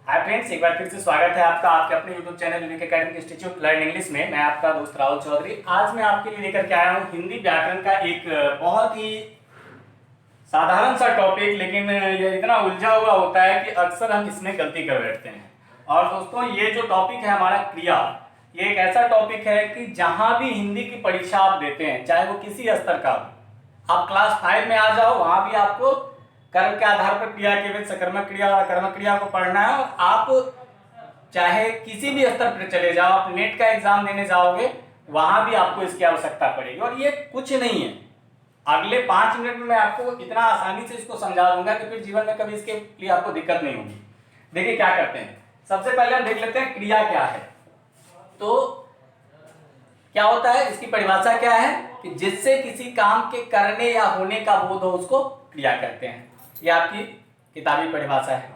Hi friends, एक बार फिर से स्वागत है आपका आपके अपने YouTube channel unique academic institute learn English में। मैं आपका दोस्त राहुल चौधरी आज मैं आपके लिए लेकर के आया हूँ हिंदी व्याकरण का एक बहुत ही साधारण सा टॉपिक, लेकिन ये इतना उलझा हुआ होता है कि अक्सर हम इसमें गलती कर बैठते हैं। और दोस्तों, ये जो टॉपिक है हमारा क्रिया, ये एक ऐसा टॉपिक है कि जहाँ भी हिंदी की परीक्षा आप देते हैं, चाहे वो किसी स्तर का हो, आप क्लास 5 में आ जाओ, वहाँ भी आपको कर्म के आधार पर क्रिया केवल सकर्मक क्रिया और अकर्मक क्रिया को पढ़ना है। और आप चाहे किसी भी स्तर पर चले जाओ, आप नेट का एग्जाम देने जाओगे, वहां भी आपको इसकी आवश्यकता पड़ेगी। और ये कुछ नहीं है, अगले 5 मिनट में मैं आपको इतना आसानी से इसको समझा दूंगा कि फिर जीवन में कभी इसके लिए आपको दिक्कत नहीं होगी। देखिए क्या करते हैं, सबसे पहले हम देख लेते हैं क्रिया क्या है। तो क्या होता है, इसकी परिभाषा क्या है कि जिससे किसी काम के करने या होने का बोध हो उसको क्रिया कहते हैं। ये आपकी किताबी परिभाषा है।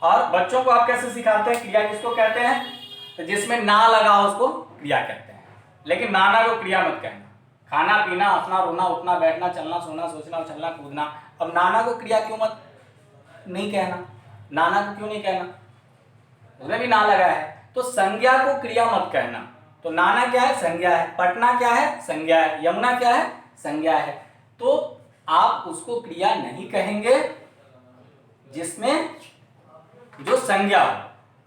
और बच्चों को आप कैसे सिखाते हैं क्रिया किसको कहते हैं, तो जिसमें ना लगा उसको क्रिया कहते हैं। लेकिन नाना को क्रिया मत कहना। खाना पीना, हंसना रोना, उठना बैठना, चलना सोना, सोचना उछलना कूदना, अब नाना को क्रिया क्यों मत नहीं कहना, नाना को क्यों नहीं कहना, उसमें भी ना लगा है। तो संज्ञा को क्रिया मत कहना। तो नाना क्या है, संज्ञा है। पटना क्या है, संज्ञा है। यमुना क्या है, संज्ञा है। तो आप उसको क्रिया नहीं कहेंगे जिसमें जो संज्ञा हो।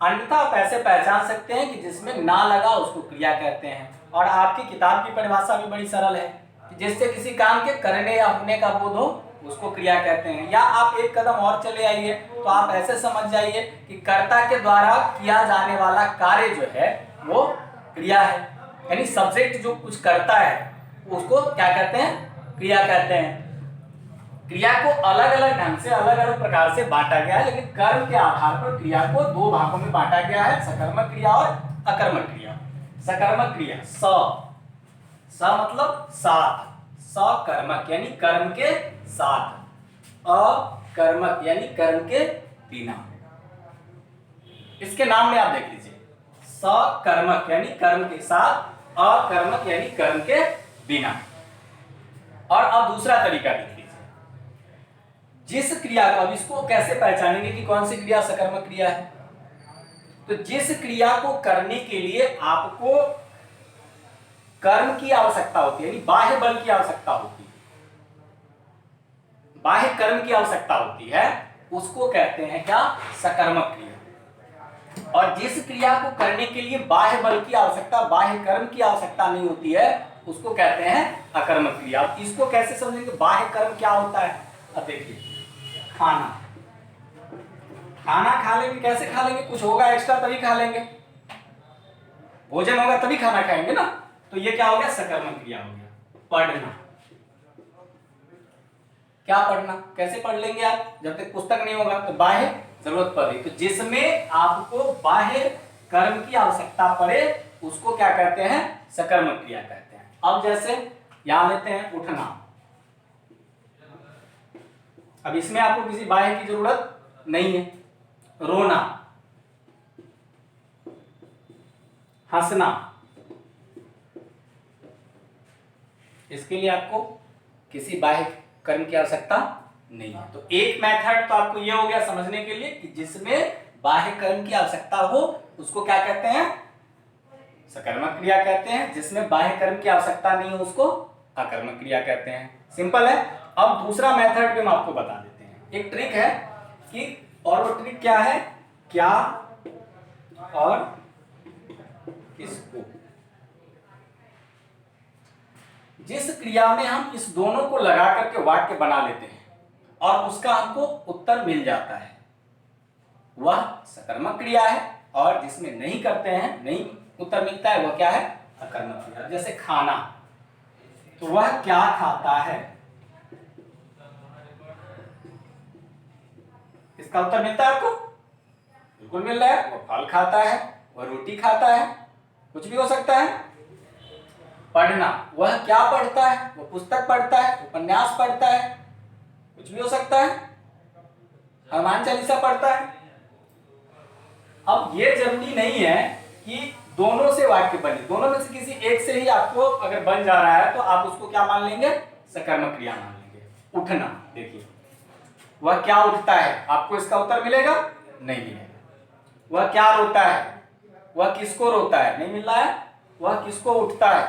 अन्यथा आप ऐसे पहचान सकते हैं कि जिसमें ना लगा उसको क्रिया कहते हैं। और आपकी किताब की परिभाषा भी बड़ी सरल है कि जिससे किसी काम के करने या होने का बोध हो उसको क्रिया कहते हैं। या आप एक कदम और चले आइए तो आप ऐसे समझ जाइए कि कर्ता के द्वारा किया जाने वाला कार्य जो है वो क्रिया है। यानी सब्जेक्ट जो कुछ करता है उसको क्या कहते हैं, क्रिया कहते हैं। क्रिया को अलग अलग ढंग से अलग अलग प्रकार से बांटा गया है, लेकिन कर्म के आधार पर क्रिया को 2 भागों में बांटा गया है, सकर्मक क्रिया और अकर्मक क्रिया। सकर्मक क्रिया स मतलब साथ, सकर्मक यानी कर्म के साथ, अकर्मक यानी कर्म के बिना। इसके नाम में आप देख लीजिए, सकर्मक यानी कर्म के साथ, अकर्मक यानी कर्म के बिना। और अब दूसरा तरीका देख लीजिए, जिस क्रिया को, अब इसको कैसे पहचानेंगे कि कौन सी क्रिया सकर्मक क्रिया है। तो जिस क्रिया को करने के लिए आपको कर्म की आवश्यकता होती है, यानी बाह्य बल की आवश्यकता होती है, बाह्य कर्म की आवश्यकता होती है, उसको कहते हैं क्या, सकर्मक क्रिया। और जिस क्रिया को करने के लिए बाह्य बल की आवश्यकता, बाह्य कर्म की आवश्यकता नहीं होती है, उसको कहते हैं अकर्मक क्रिया। अब इसको कैसे समझेंगे, बाह्य कर्म क्या होता है। अब देखिए, खाना, खाना खा लेंगे, कैसे खा लेंगे, कुछ होगा एक्स्ट्रा तभी खा लेंगे, भोजन होगा तभी खाना खाएंगे ना। तो ये क्या हो गया, सकर्मक क्रिया हो गया। पढ़ना, क्या पढ़ना, कैसे पढ़ लेंगे आप, जब तक पुस्तक नहीं होगा तो बाह्य जरूरत पड़े। तो जिसमें आपको बाह्य कर्म की आवश्यकता पड़े उसको क्या कहते हैं, सकर्मक क्रिया कहते हैं। अब जैसे यहां लेते हैं उठना, अब इसमें आपको किसी बाह्य की जरूरत नहीं है। रोना, हंसना, इसके लिए आपको किसी बाह्य कर्म की आवश्यकता नहीं है। तो एक मेथड तो आपको यह हो गया समझने के लिए कि जिसमें बाह्य कर्म की आवश्यकता हो उसको क्या कहते हैं, सकर्मक क्रिया कहते हैं। जिसमें बाह्य कर्म की आवश्यकता नहीं हो उसको अकर्मक क्रिया कहते हैं। सिंपल है। अब दूसरा मेथड भी हम आपको बता देते हैं। एक ट्रिक है कि, और वो ट्रिक क्या है, क्या और किसको। जिस क्रिया में हम इस दोनों को लगा करके वाक्य बना लेते हैं और उसका हमको उत्तर मिल जाता है, वह सकर्मक क्रिया है। और जिसमें नहीं करते हैं, नहीं उत्तर मिलता है, वह क्या है, अकर्मक क्रिया। जैसे खाना, तो वह क्या खाता है, इसका उत्तर मिलता है आपको, बिल्कुल मिल रहा है। वह फल खाता है, वह रोटी खाता है, कुछ भी हो सकता है। पढ़ना, वह क्या पढ़ता है, वह पुस्तक पढ़ता है, उपन्यास पढ़ता है, कुछ भी हो सकता है, हनुमान चालीसा पढ़ता है। अब ये जरूरी नहीं है कि दोनों से वाक्य बने, दोनों में से किसी एक से ही आपको अगर बन जा रहा है तो आप उसको क्या मान लेंगे, सकर्मक क्रिया मान लेंगे। उठना, देखिए वह क्या उठता है, आपको इसका उत्तर मिलेगा, नहीं मिलेगा। वह क्या रोता है, वह किसको रोता है, नहीं मिल रहा है, वह किसको उठता है,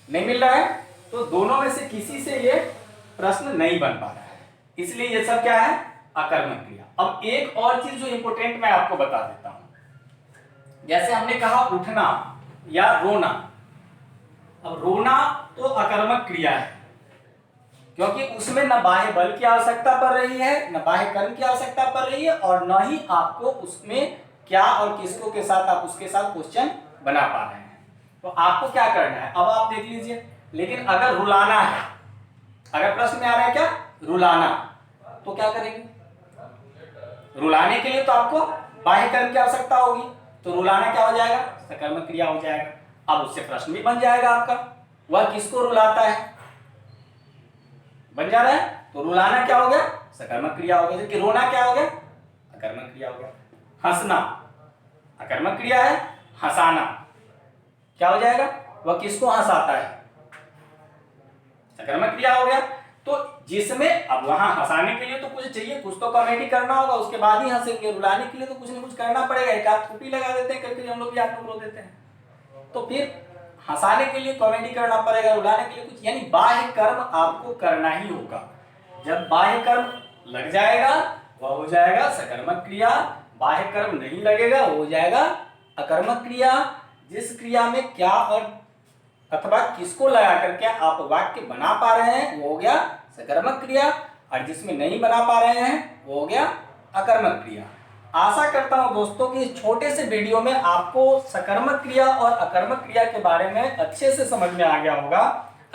नहीं मिल रहा है। तो दोनों में से किसी से ये प्रश्न नहीं बन पा रहा है, इसलिए ये सब क्या है, अकर्मक क्रिया। अब एक और चीज जो इंपॉर्टेंट मैं आपको बता देता हूं, जैसे हमने कहा उठना या रोना। अब रोना तो अकर्मक क्रिया है, क्योंकि उसमें न बाह्य बल की आवश्यकता पड़ रही है, न बाह्य कर्म की आवश्यकता पड़ रही है, और न ही आपको उसमें क्या और किसको के साथ आप उसके साथ क्वेश्चन बना पा रहे हैं। तो आपको क्या करना है, अब आप देख लीजिए। लेकिन अगर रुलाना है, अगर प्रश्न में आ रहा है क्या, रुलाना, तो क्या करेंगे, रुलाने के लिए तो आपको बाह्य कर्म की आवश्यकता होगी, तो रुलाना क्या हो जाएगा, सकर्मक क्रिया हो जाएगा। अब उससे प्रश्न भी बन जाएगा आपका, वह किसको रुलाता है, बन जा रहा है। तो रुलाना क्या हो गया, सकर्मक क्रिया हो गया, जबकि रोना क्या हो गया, अकर्मक क्रिया हो गया। हंसना अकर्मक क्रिया है, हंसाना क्या हो जाएगा, वह किसको हंसाता है, सकर्मक क्रिया हो गया। तो जिसमें अब वहां हंसाने के लिए तो कुछ चाहिए, कुछ तो कॉमेडी करना होगा, उसके बाद ही हंसेंगे। रुलाने के लिए तो कुछ ना कुछ करना पड़ेगा, एक आध टूपी लगा देते हैं कभी हम लोग भी, आप लोग रो देते हैं। तो फिर हंसाने के लिए कॉमेडी करना पड़ेगा, रुलाने के लिए कुछ, यानी बाह्य कर्म आपको करना ही होगा। जब बाह्य कर्म लग जाएगा वह हो जाएगा सकर्मक क्रिया, बाह्य कर्म नहीं लगेगा वो हो जाएगा अकर्मक क्रिया। जिस क्रिया में क्या और अथवा किसको लगा करके आप वाक्य बना पा रहे हैं वो हो गया सकर्मक क्रिया, और जिसमें नहीं बना पा रहे हैं वो हो गया अकर्मक क्रिया। आशा करता हूं दोस्तों कि इस छोटे से वीडियो में आपको सकर्मक क्रिया और अकर्मक क्रिया के बारे में अच्छे से समझ में आ गया होगा।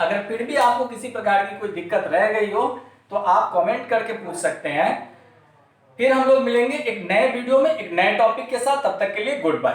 अगर फिर भी आपको किसी प्रकार की कोई दिक्कत रह गई हो तो आप कमेंट करके पूछ सकते हैं। फिर हम लोग मिलेंगे एक नए वीडियो में एक नए टॉपिक के साथ, तब तक के लिए गुड बाय।